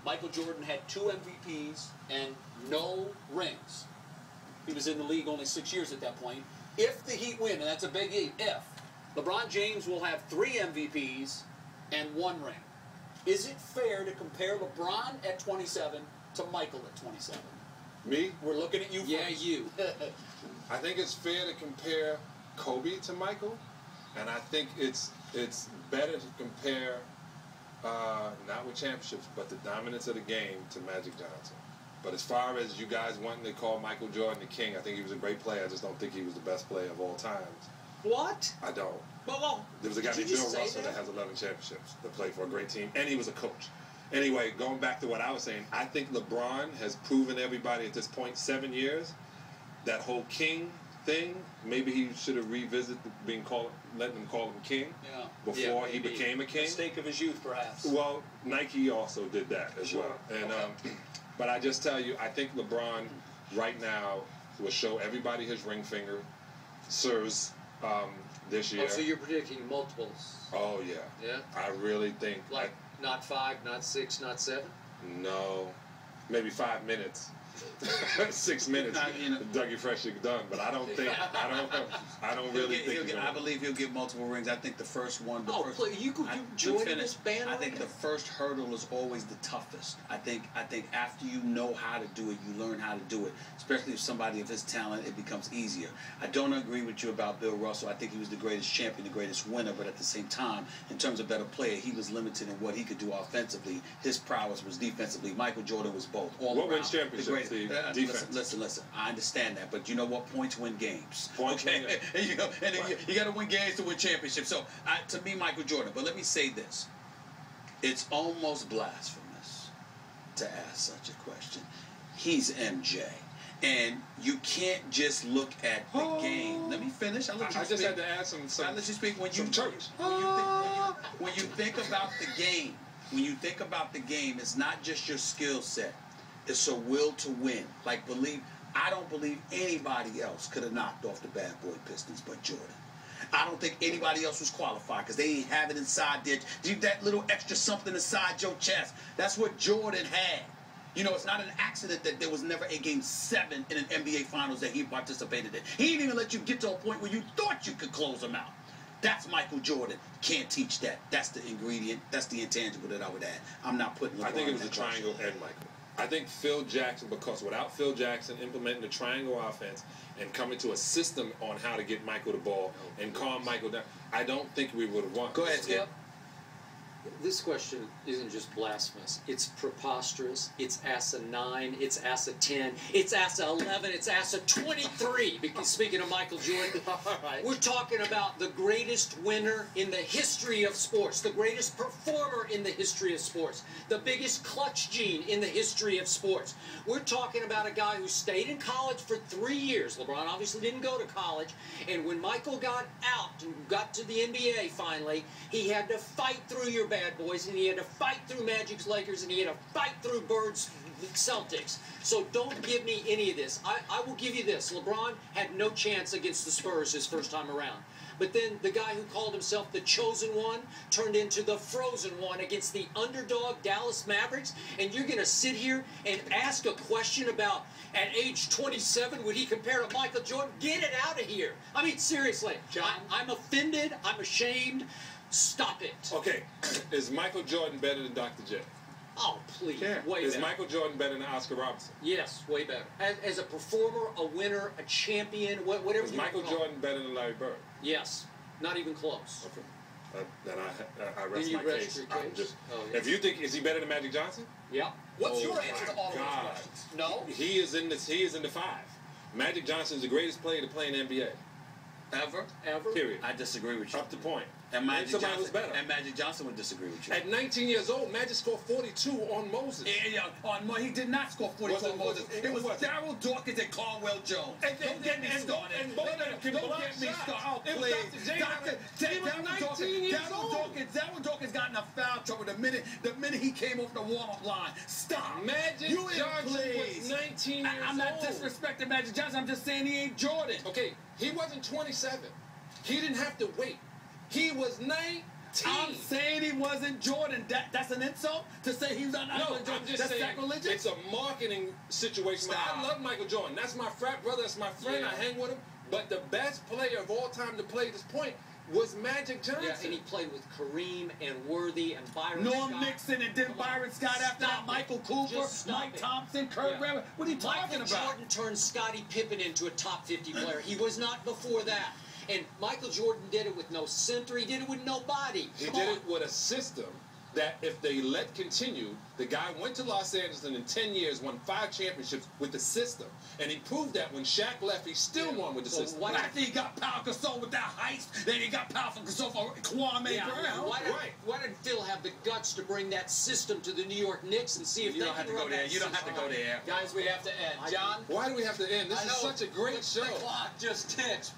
Michael Jordan had 2 MVPs and no rings. He was in the league only 6 years at that point. If the Heat win, and that's a big if, LeBron James will have 3 MVPs and 1 ring. Is it fair to compare LeBron at 27 to Michael at 27? Me? We're looking at you first. Yeah, you. I think it's fair to compare Kobe to Michael, and I think it's better to compare not with championships, but the dominance of the game to Magic Johnson. But as far as you guys wanting to call Michael Jordan the king, I think he was a great player. I just don't think he was the best player of all times. What? I don't. Well, there was a guy named Bill Russell that has 11 championships that played for a great team, and he was a coach. Anyway, going back to what I was saying, I think LeBron has proven everybody at this point, 7 years, that whole king thing, maybe he should have revisited letting them call him king before he became a king. Mistake of his youth, perhaps. Well, Nike also did that as well. And but I just tell you, I think LeBron right now will show everybody his ring finger, sirs, this year. Oh, so you're predicting multiples? Oh, yeah. Yeah? I really think. Like not 5, not 6, not 7? No. Maybe 5 minutes. 6 minutes. Dougie Fresh is done, but I don't think. I don't really think. I believe he'll get multiple rings. I think the first one. You join this band. I think the first hurdle is always the toughest. I think after you know how to do it, you learn how to do it. Especially if somebody of his talent, it becomes easier. I don't agree with you about Bill Russell. I think he was the greatest champion, the greatest winner, but at the same time, in terms of better player, he was limited in what he could do offensively. His prowess was defensively. Michael Jordan was both. What wins championships? Defense. Listen. I understand that, but you know what? Points win games. Points win games. You got to win games to win championships. So, to me, Michael Jordan. But let me say this: it's almost blasphemous to ask such a question. He's MJ, and you can't just look at the game. Let me finish. I just had to ask him some. I'll let you speak. When you think about the game, it's not just your skill set. It's a will to win. I don't believe anybody else could have knocked off the bad boy Pistons but Jordan. I don't think anybody else was qualified because they ain't have it inside there. That little extra something inside your chest. That's what Jordan had. You know, it's not an accident that there was never a Game 7 in an NBA Finals that he participated in. He didn't even let you get to a point where you thought you could close them out. That's Michael Jordan. Can't teach that. That's the ingredient. That's the intangible that I would add. I'm not putting LeBron. I think it was a triangle and Michael. I think Phil Jackson, because without Phil Jackson implementing the triangle offense and coming to a system on how to get Michael the ball and calm Michael down, I don't think we would have won. Go ahead, Skip. This question isn't just blasphemous. It's preposterous. It's asinine. It's asinine. It's asinine 11. It's asinine 23. Because speaking of Michael Jordan, we're talking about the greatest winner in the history of sports, the greatest performer in the history of sports, the biggest clutch gene in the history of sports. We're talking about a guy who stayed in college for 3 years. LeBron obviously didn't go to college. And when Michael got out and got to the NBA finally, he had to fight through your bad boys, and he had to fight through Magic's Lakers, and he had to fight through Bird's Celtics. So don't give me any of this. I will give you this. LeBron had no chance against the Spurs his first time around. But then the guy who called himself the chosen one turned into the frozen one against the underdog Dallas Mavericks. And you're going to sit here and ask a question about, at age 27, would he compare to Michael Jordan? Get it out of here. I mean, seriously. I'm offended. I'm ashamed. Stop it. Okay. Is Michael Jordan better than Dr. J? Oh, please. Yeah. Way Is better. Michael Jordan better than Oscar Robertson? Yes, way better. As a performer, a winner, a champion, whatever Is you Michael want to call Jordan better than Larry Bird? Yes. Not even close. Okay. Then I rest Then you my rest case. your case? If you think, is he better than Magic Johnson? Yeah. What's your answer to all of those God. questions? No? He is in the 5. Magic Johnson is the greatest player to play in the NBA. Ever? Period. I disagree with you. Up to point. And Magic somebody was better. And Magic Johnson would disagree with you. At 19 years old, Magic scored 42 on Moses. He did not score 42 on Moses. It was Daryl Dawkins and Caldwell Jones. Don't get me started. Don't get me started. Oh, please. Daryl Dawkins got in a foul trouble the minute he came off the warm-up line. Stop. Magic Johnson was 19 years old. I'm not disrespecting Magic Johnson. I'm just saying he ain't Jordan. Okay, he wasn't 27. He didn't have to wait. He was 19 I'm saying he wasn't Jordan. That's an insult to say he's not No, Jordan. I'm just That's saying sacrilegious. it's a marketing situation. Stop. I love Michael Jordan. That's my frat brother. That's my friend. Yeah. I hang with him. But the best player of all time to play this point was Magic Johnson. Yeah, and he played with Kareem and Worthy and Byron Norm Scott. Nixon and then Come on. Byron Scott after that. Stop it. Michael Cooper, Just stop Mike it. Thompson, Kurt Yeah. Rambis. What are you talking Michael about? Jordan turned Scottie Pippen into a top 50 player. He was not before that. And Michael Jordan did it with no center. He did it with nobody. He Come did on. it with a system that if they let continue, the guy went to Los Angeles and in 10 years won 5 championships with the system. And he proved that when Shaq left, he still won with the Well, system. why After he got Pau Gasol with that heist, then he got Pau Gasol for Kwame Yeah, Brown. why did Phil have the guts to bring that system to the New York Knicks and see if You they don't have can to go run there. that You don't have to system? go there. Guys, we have to end. John? Why do we have to end? This I is know such a great the show. clock just ticks.